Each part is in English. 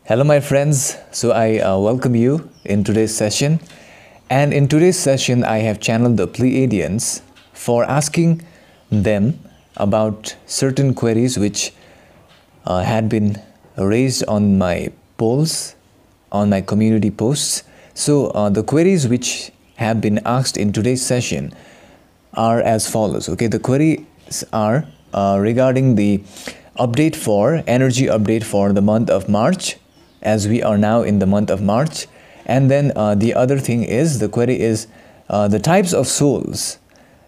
Hello my friends, so I welcome you in today's session, and in today's session I have channeled the Pleiadians for asking them about certain queries which had been raised on my polls, on my community posts. So the queries which have been asked in today's session are as follows. Okay, the queries are regarding the energy update for the month of March, as we are now in the month of March. And then the other thing is, the query is the types of souls.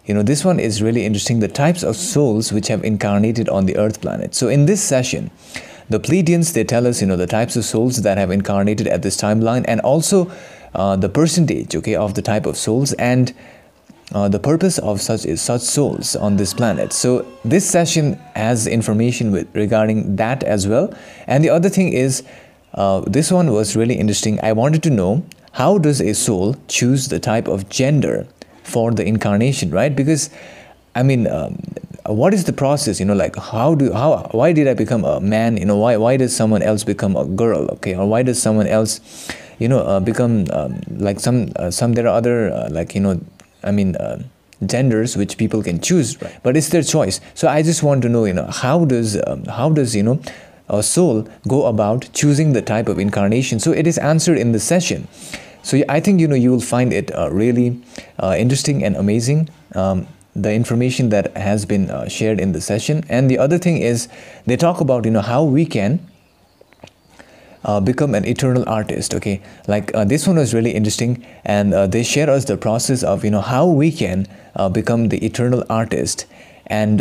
This one is really interesting, the types of souls which have incarnated on the Earth planet. So in this session, the Pleiadians, they tell us, the types of souls that have incarnated at this timeline, and also the percentage, okay, of the type of souls, and the purpose of such souls on this planet. So this session has information regarding that as well. And the other thing is, this one was really interesting. I wanted to know, how does a soul choose the type of gender for the incarnation, right? Because I mean, what is the process? Like why did I become a man? Why does someone else become a girl? Okay, or why does someone else, become like some there are other genders which people can choose, right? But it's their choice. So I just want to know, how does a soul go about choosing the type of incarnation? So it is answered in the session. So I think you will find it really interesting and amazing, the information that has been shared in the session. And the other thing is, they talk about how we can become an eternal artist. Okay, like this one was really interesting, and they share us the process of how we can become the eternal artist, and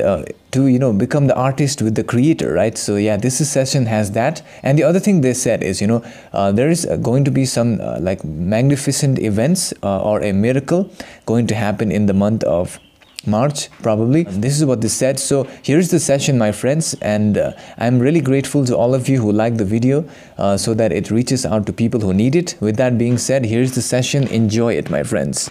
to become the artist with the creator, right? So yeah, this session has that. And the other thing they said is, there is going to be some like magnificent events or a miracle going to happen in the month of March, probably. This is what they said. So here's the session, my friends, and I'm really grateful to all of you who like the video, so that it reaches out to people who need it. With that being said, here's the session. Enjoy it, my friends.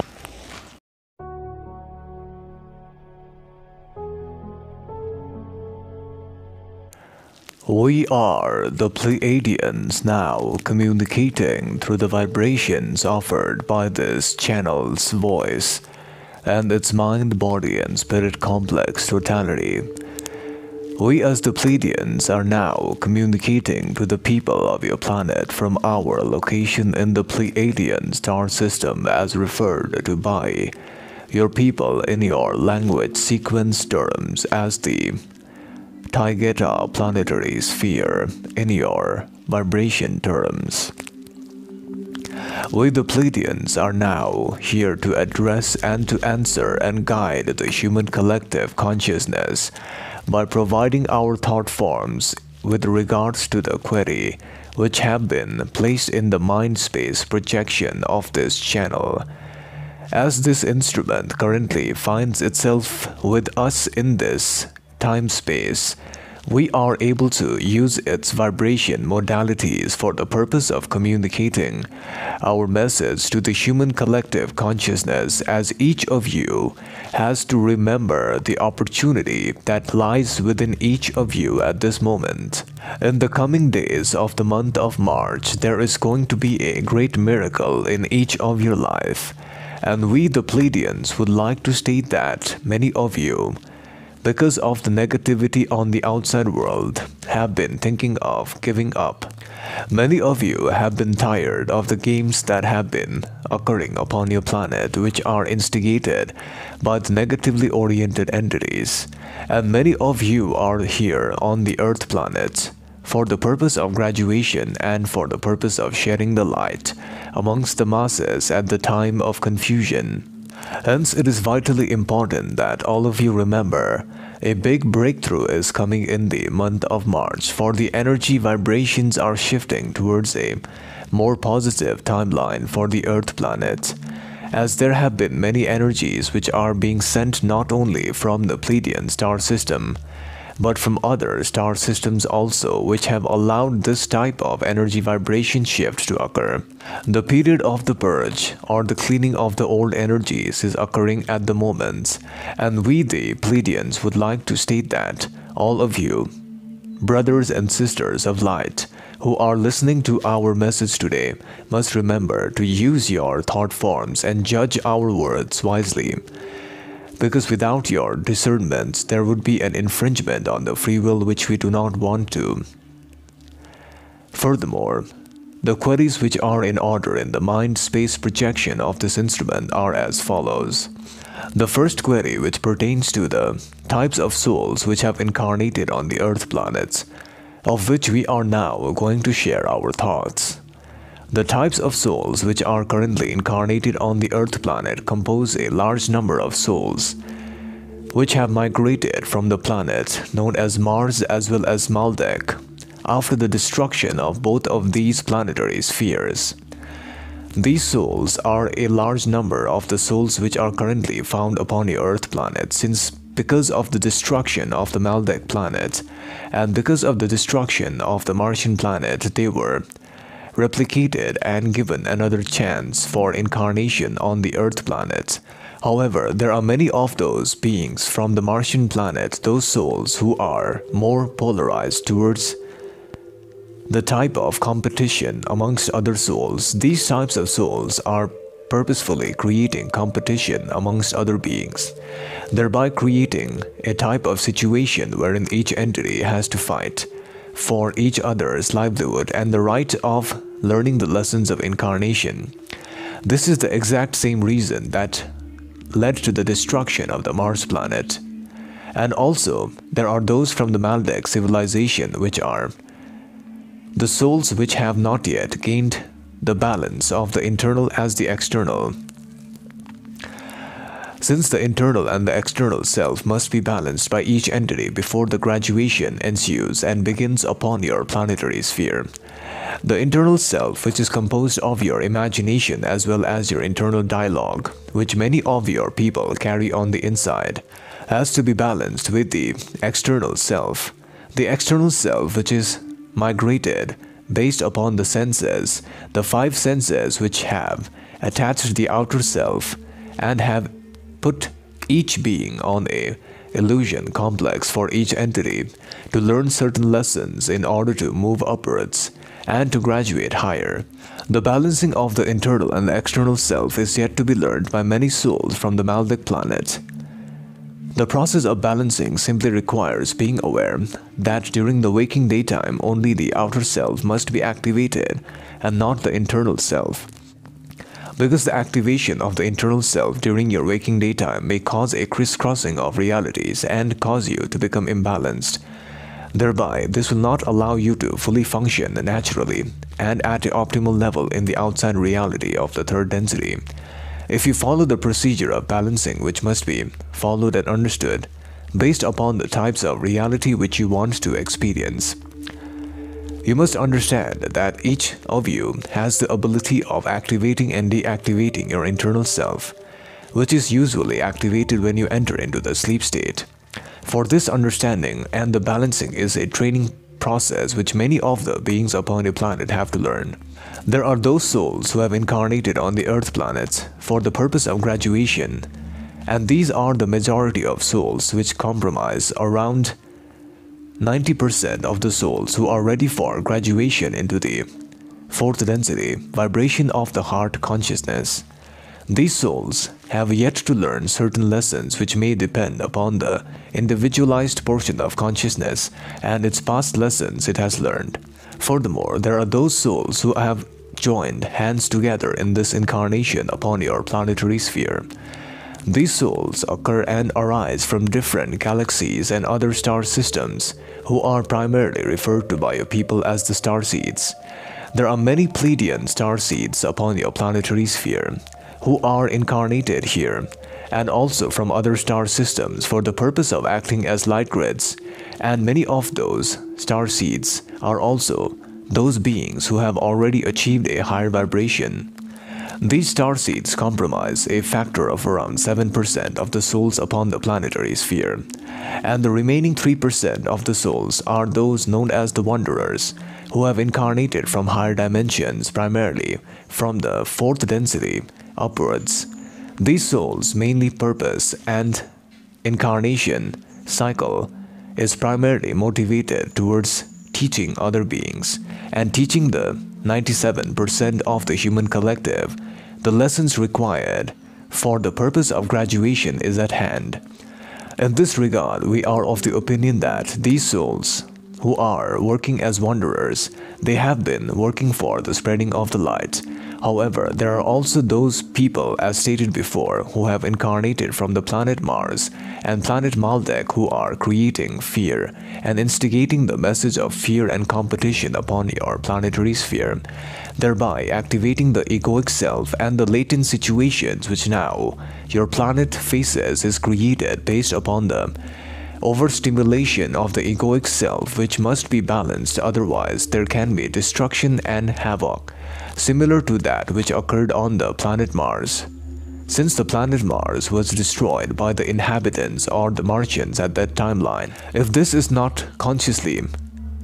We are the Pleiadians now, communicating through the vibrations offered by this channel's voice and its mind, body, and spirit complex totality. We as the Pleiadians are now communicating to the people of your planet from our location in the Pleiadian star system, as referred to by your people in your language sequence terms as the Taigeta planetary sphere in your vibration terms. We the Pleiadians are now here to address and to answer and guide the human collective consciousness by providing our thought forms with regards to the query which have been placed in the mind space projection of this channel. As this instrument currently finds itself with us in this time space, we are able to use its vibration modalities for the purpose of communicating our message to the human collective consciousness, as each of you has to remember the opportunity that lies within each of you at this moment. In the coming days of the month of March, there is going to be a great miracle in each of your life, and we the Pleiadians would like to state that many of you, because of the negativity on the outside world, have been thinking of giving up. Many of you have been tired of the games that have been occurring upon your planet, which are instigated by the negatively oriented entities. And many of you are here on the Earth planet for the purpose of graduation and for the purpose of sharing the light amongst the masses at the time of confusion. Hence, it is vitally important that all of you remember, a big breakthrough is coming in the month of March, for the energy vibrations are shifting towards a more positive timeline for the Earth planet, as there have been many energies which are being sent not only from the Pleiadian star system, but from other star systems also, which have allowed this type of energy vibration shift to occur. The period of the purge, or the cleaning of the old energies, is occurring at the moment, and we the Pleiadians would like to state that all of you, brothers and sisters of light, who are listening to our message today must remember to use your thought forms and judge our words wisely. Because without your discernment, there would be an infringement on the free will which we do not want to. Furthermore, the queries which are in order in the mind-space projection of this instrument are as follows. The first query, which pertains to the types of souls which have incarnated on the Earth planets, of which we are now going to share our thoughts. The types of souls which are currently incarnated on the Earth planet compose a large number of souls which have migrated from the planet known as Mars as well as Maldek after the destruction of both of these planetary spheres. These souls are a large number of the souls which are currently found upon the Earth planet, since because of the destruction of the Maldek planet and because of the destruction of the Martian planet, they were replicated and given another chance for incarnation on the Earth planet. However, there are many of those beings from the Martian planet, those souls who are more polarized towards the type of competition amongst other souls. These types of souls are purposefully creating competition amongst other beings, thereby creating a type of situation wherein each entity has to fight for each other's livelihood and the right of learning the lessons of incarnation. This is the exact same reason that led to the destruction of the Mars planet. And also, there are those from the Maldek civilization which are the souls which have not yet gained the balance of the internal as the external. Since the internal and the external self must be balanced by each entity before the graduation ensues and begins upon your planetary sphere. The internal self, which is composed of your imagination as well as your internal dialogue, which many of your people carry on the inside, has to be balanced with the external self. The external self, which is migrated based upon the senses, the five senses which have attached the outer self and have put each being on a illusion complex for each entity to learn certain lessons in order to move upwards and to graduate higher. The balancing of the internal and the external self is yet to be learned by many souls from the Maldek planet. The process of balancing simply requires being aware that during the waking daytime only the outer self must be activated and not the internal self. Because the activation of the internal self during your waking daytime may cause a crisscrossing of realities and cause you to become imbalanced. Thereby, this will not allow you to fully function naturally and at an optimal level in the outside reality of the third density. If you follow the procedure of balancing which must be followed and understood based upon the types of reality which you want to experience, you must understand that each of you has the ability of activating and deactivating your internal self, which is usually activated when you enter into the sleep state. For this understanding and the balancing is a training process which many of the beings upon a planet have to learn. There are those souls who have incarnated on the Earth planets for the purpose of graduation, and these are the majority of souls, which comprise around 90% of the souls who are ready for graduation into the fourth density, vibration of the heart consciousness. These souls have yet to learn certain lessons which may depend upon the individualized portion of consciousness and its past lessons it has learned. Furthermore, there are those souls who have joined hands together in this incarnation upon your planetary sphere. These souls occur and arise from different galaxies and other star systems, who are primarily referred to by your people as the starseeds. There are many Pleiadian starseeds upon your planetary sphere, who are incarnated here, and also from other star systems for the purpose of acting as light grids, and many of those starseeds are also those beings who have already achieved a higher vibration. These starseeds comprise a factor of around 7% of the souls upon the planetary sphere, and the remaining 3% of the souls are those known as the wanderers, who have incarnated from higher dimensions, primarily from the fourth density upwards. These souls' mainly purpose and incarnation cycle is primarily motivated towards teaching other beings and teaching the 97% of the human collective the lessons required for the purpose of graduation is at hand. In this regard, we are of the opinion that these souls who are working as wanderers, they have been working for the spreading of the light. However, there are also those people, as stated before, who have incarnated from the planet Mars and planet Maldek, who are creating fear and instigating the message of fear and competition upon your planetary sphere, thereby activating the egoic self and the latent situations which now your planet faces is created based upon the overstimulation of the egoic self, which must be balanced, otherwise there can be destruction and havoc, similar to that which occurred on the planet Mars. Since the planet Mars was destroyed by the inhabitants or the Martians at that timeline, if this is not consciously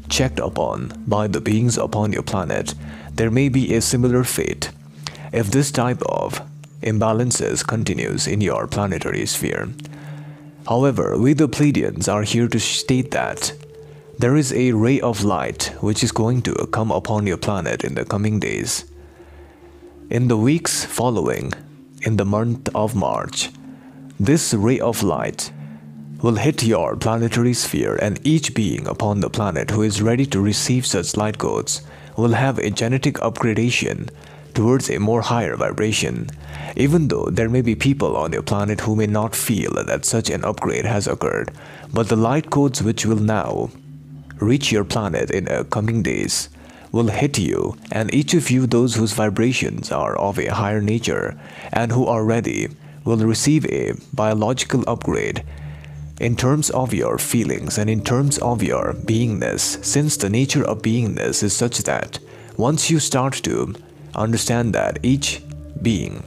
checked upon by the beings upon your planet, there may be a similar fate if this type of imbalances continues in your planetary sphere. However, we the Pleiadians are here to state that there is a ray of light which is going to come upon your planet in the coming days. In the weeks following, in the month of March, this ray of light will hit your planetary sphere, and each being upon the planet who is ready to receive such light codes will have a genetic upgradation towards a more higher vibration, even though there may be people on your planet who may not feel that such an upgrade has occurred. But the light codes which will now reach your planet in coming days will hit you, and each of you, those whose vibrations are of a higher nature and who are ready, will receive a biological upgrade in terms of your feelings and in terms of your beingness, since the nature of beingness is such that once you start to understand that each being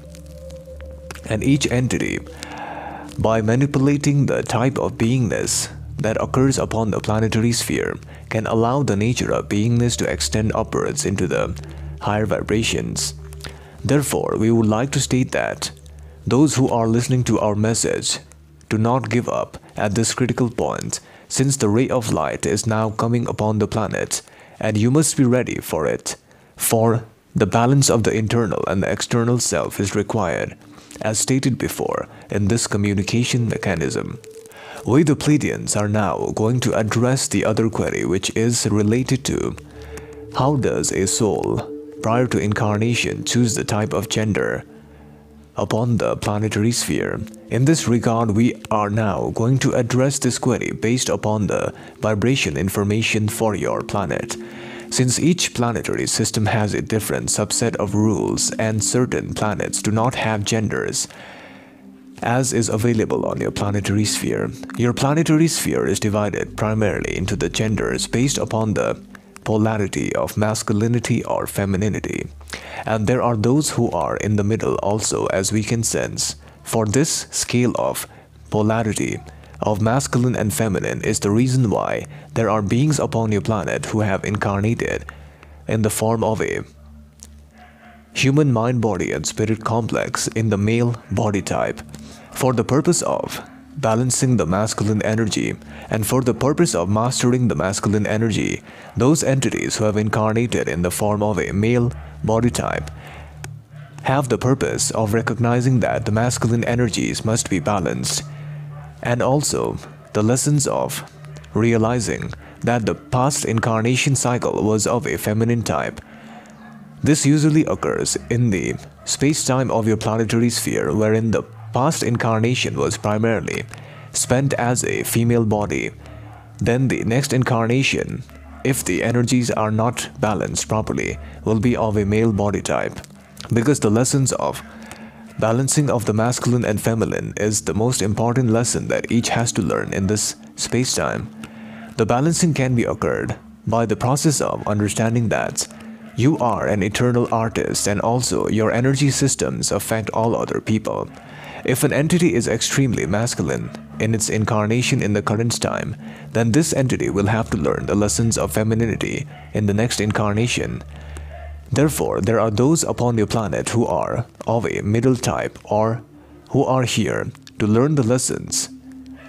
and each entity, by manipulating the type of beingness that occurs upon the planetary sphere, can allow the nature of beingness to extend upwards into the higher vibrations. Therefore, we would like to state that those who are listening to our message do not give up at this critical point, since the ray of light is now coming upon the planet, and you must be ready for it. For the balance of the internal and the external self is required, as stated before, in this communication mechanism. We the Pleiadians are now going to address the other query, which is related to how does a soul prior to incarnation choose the type of gender upon the planetary sphere. In this regard, we are now going to address this query based upon the vibration information for your planet. Since each planetary system has a different subset of rules and certain planets do not have genders as is available on your planetary sphere, your planetary sphere is divided primarily into the genders based upon the polarity of masculinity or femininity. And there are those who are in the middle also, as we can sense. For this scale of polarity of masculine and feminine is the reason why there are beings upon your planet who have incarnated in the form of a human mind, body and spirit complex in the male body type, for the purpose of balancing the masculine energy and for the purpose of mastering the masculine energy. Those entities who have incarnated in the form of a male body type have the purpose of recognizing that the masculine energies must be balanced, and also the lessons of realizing that the past incarnation cycle was of a feminine type. This usually occurs in the space-time of your planetary sphere, wherein the past incarnation was primarily spent as a female body. Then the next incarnation, if the energies are not balanced properly, will be of a male body type, because the lessons of balancing of the masculine and feminine is the most important lesson that each has to learn in this space-time. The balancing can be occurred by the process of understanding that you are an eternal artist, and also your energy systems affect all other people. If an entity is extremely masculine in its incarnation in the current time, then this entity will have to learn the lessons of femininity in the next incarnation. Therefore, there are those upon your planet who are of a middle type, or who are here to learn the lessons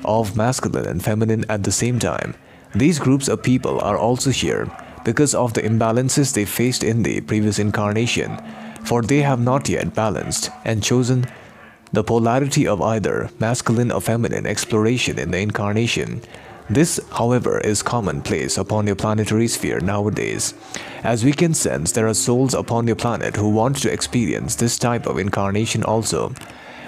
of masculine and feminine at the same time. These groups of people are also here because of the imbalances they faced in the previous incarnation, for they have not yet balanced and chosen the polarity of either masculine or feminine exploration in the incarnation. This, however, is commonplace upon your planetary sphere nowadays. As we can sense, there are souls upon your planet who want to experience this type of incarnation also,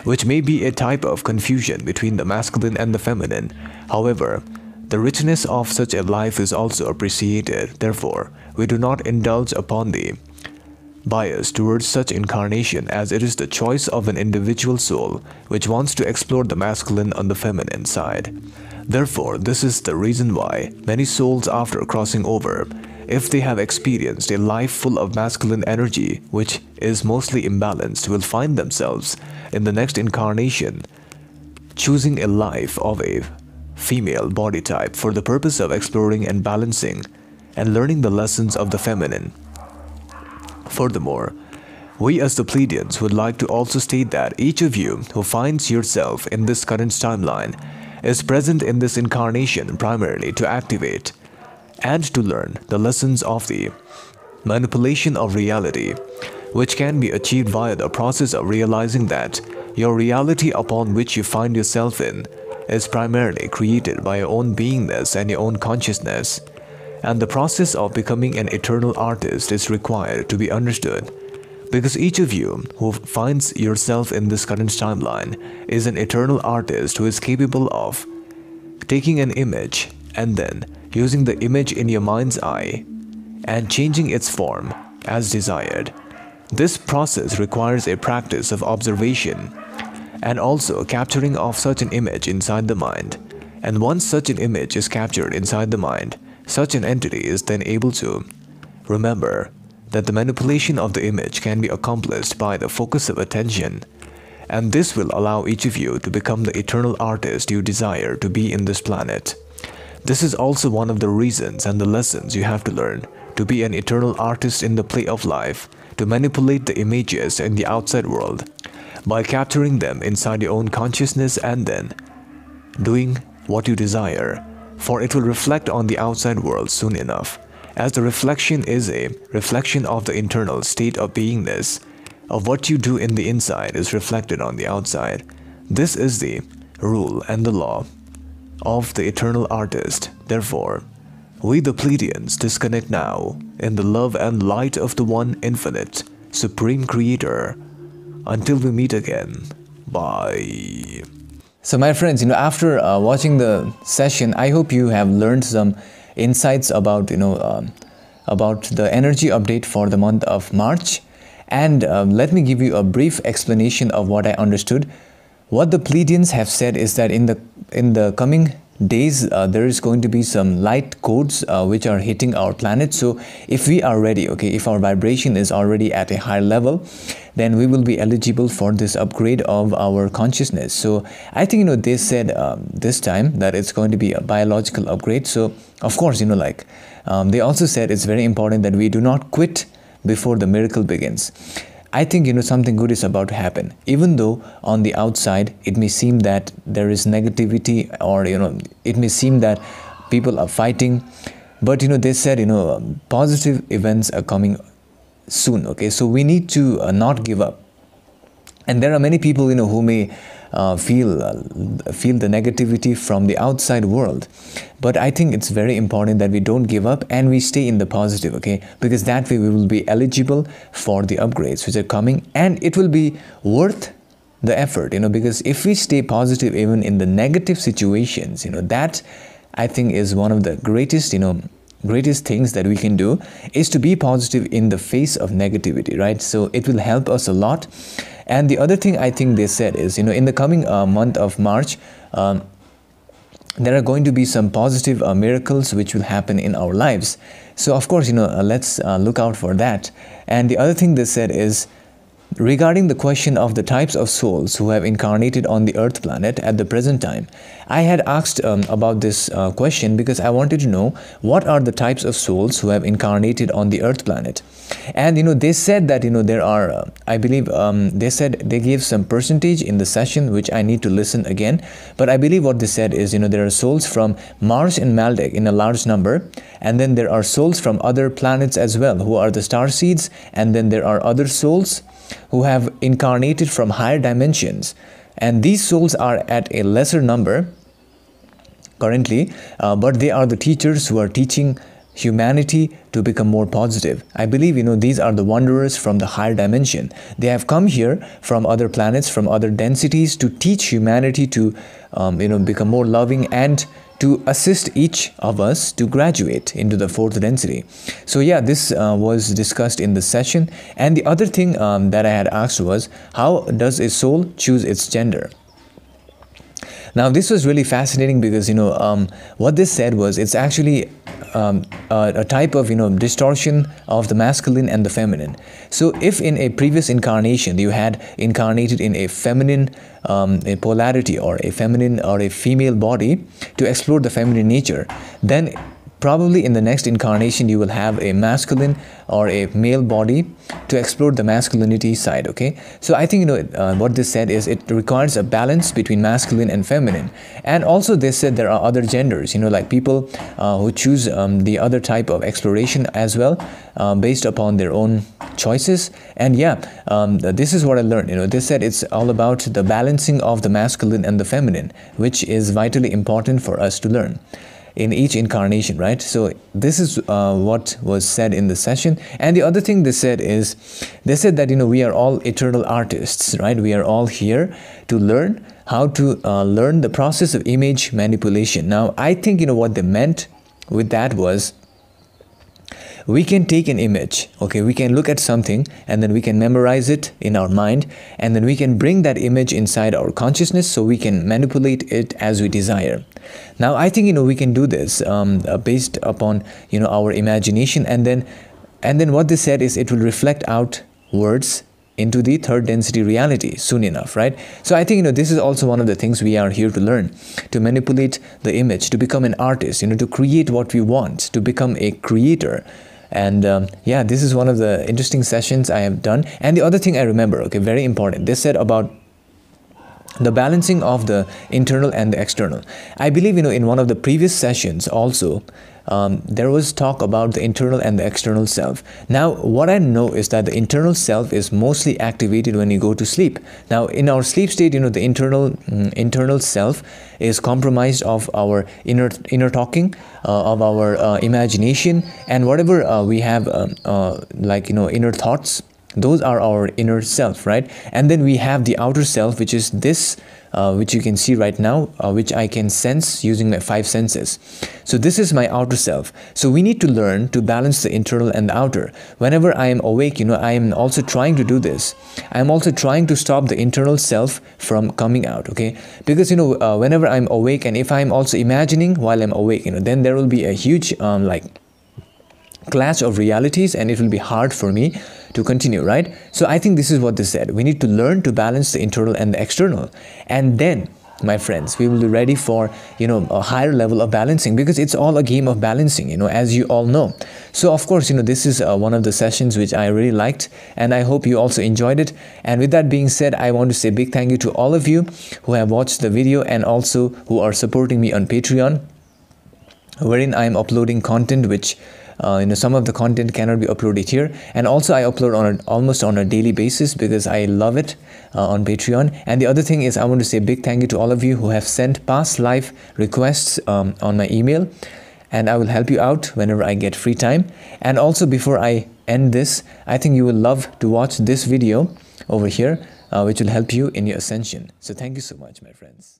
which may be a type of confusion between the masculine and the feminine. However, the richness of such a life is also appreciated. Therefore, we do not indulge upon the bias towards such incarnation, as it is the choice of an individual soul which wants to explore the masculine on the feminine side. Therefore, this is the reason why many souls, after crossing over, if they have experienced a life full of masculine energy which is mostly imbalanced, will find themselves in the next incarnation choosing a life of a female body type for the purpose of exploring and balancing and learning the lessons of the feminine. Furthermore, we as the Pleiadians would like to also state that each of you who finds yourself in this current timeline is present in this incarnation primarily to activate and to learn the lessons of the manipulation of reality, which can be achieved via the process of realizing that your reality upon which you find yourself in is primarily created by your own beingness and your own consciousness, and the process of becoming an eternal artist is required to be understood, because each of you who finds yourself in this current timeline is an eternal artist who is capable of taking an image and then using the image in your mind's eye and changing its form as desired. This process requires a practice of observation and also capturing of such an image inside the mind. And once such an image is captured inside the mind, such an entity is then able to remember that the manipulation of the image can be accomplished by the focus of attention, and this will allow each of you to become the eternal artist you desire to be in this planet. This is also one of the reasons and the lessons you have to learn to be an eternal artist in the play of life, to manipulate the images in the outside world by capturing them inside your own consciousness and then doing what you desire, for it will reflect on the outside world soon enough, as the reflection is a reflection of the internal state of beingness, of what you do in the inside is reflected on the outside. This is the rule and the law of the eternal artist. Therefore, we the Pleiadians disconnect now in the love and light of the one infinite, supreme creator. Until we meet again. Bye. So my friends, after watching the session, I hope you have learned some insights about, about the energy update for the month of March. And let me give you a brief explanation of what I understood. What the Pleiadians have said is that in the coming days, there is going to be some light codes which are hitting our planet. So if we are ready, okay, if our vibration is already at a higher level, then we will be eligible for this upgrade of our consciousness. So I think, they said this time that it's going to be a biological upgrade. So of course, they also said it's very important that we do not quit before the miracle begins. I think, something good is about to happen. Even though on the outside, it may seem that there is negativity, or, it may seem that people are fighting. But, they said, positive events are coming soon. Okay, so we need to not give up. And there are many people, who may feel the negativity from the outside world. But I think it's very important that we don't give up and we stay in the positive, okay? Because that way we will be eligible for the upgrades which are coming, and it will be worth the effort, because if we stay positive even in the negative situations, that I think is one of the greatest, greatest things that we can do, is to be positive in the face of negativity, right? So it will help us a lot. And the other thing I think they said is, in the coming month of March, there are going to be some positive miracles which will happen in our lives. So of course, let's look out for that. And the other thing they said is, regarding the question of the types of souls who have incarnated on the Earth planet at the present time, I had asked about this question because I wanted to know what are the types of souls who have incarnated on the Earth planet. And they said that there are, I believe they said they gave some percentage in the session, which I need to listen again. But I believe what they said is there are souls from Mars and Maldek in a large number, and then there are souls from other planets as well, who are the star seeds, and then there are other souls who have incarnated from higher dimensions, and these souls are at a lesser number currently, but they are the teachers who are teaching humanity to become more positive. I believe these are the wanderers from the higher dimension. They have come here from other planets, from other densities, to teach humanity to become more loving and to assist each of us to graduate into the fourth density. So yeah, this was discussed in the session. And the other thing that I had asked was, how does a soul choose its gender? Now this was really fascinating because what this said was, it's actually a type of distortion of the masculine and the feminine. So if in a previous incarnation you had incarnated in a feminine a polarity, or a feminine or a female body to explore the feminine nature, then probably in the next incarnation you will have a masculine or a male body to explore the masculinity side. Okay, so I think what this said is it requires a balance between masculine and feminine. And also they said there are other genders, like people who choose the other type of exploration as well, based upon their own choices. And yeah, this is what I learned. They said it's all about the balancing of the masculine and the feminine, which is vitally important for us to learn in each incarnation, right? So this is what was said in the session. And the other thing they said is, they said that we are all eternal artists, right? We are all here to learn how to learn the process of image manipulation. Now I think what they meant with that was, we can take an image, okay, we can look at something and then we can memorize it in our mind, and then we can bring that image inside our consciousness so we can manipulate it as we desire. Now I think we can do this based upon our imagination, and then what they said is it will reflect outwards into the third density reality soon enough, right? So I think this is also one of the things we are here to learn, to manipulate the image, to become an artist, to create what we want, to become a creator. And yeah, this is one of the interesting sessions I have done. And the other thing I remember, okay, very important, they said about the balancing of the internal and the external. I believe in one of the previous sessions also there was talk about the internal and the external self. Now what I know is that the internal self is mostly activated when you go to sleep. Now in our sleep state, the internal self is compromised of our inner talking, of our imagination, and whatever we have inner thoughts. Those are our inner self, right? And then we have the outer self, which is this, which you can see right now, which I can sense using my 5 senses. So this is my outer self. So we need to learn to balance the internal and the outer. Whenever I am awake, I am also trying to do this. I am also trying to stop the internal self from coming out, okay? Because, whenever I'm awake, and if I'm also imagining while I'm awake, then there will be a huge, clash of realities, and it will be hard for me to continue, right? So I think this is what they said. We need to learn to balance the internal and the external, and then, my friends, we will be ready for a higher level of balancing, because it's all a game of balancing, as you all know. So of course, this is one of the sessions which I really liked, and I hope you also enjoyed it. And with that being said, I want to say big thank you to all of you who have watched the video and also who are supporting me on Patreon, wherein I am uploading content which some of the content cannot be uploaded here, and also I upload almost on a daily basis because I love it on Patreon. And the other thing is, I want to say big thank you to all of you who have sent past live requests on my email, and I will help you out whenever I get free time. And also, before I end this, I think you will love to watch this video over here, which will help you in your ascension. So thank you so much, my friends.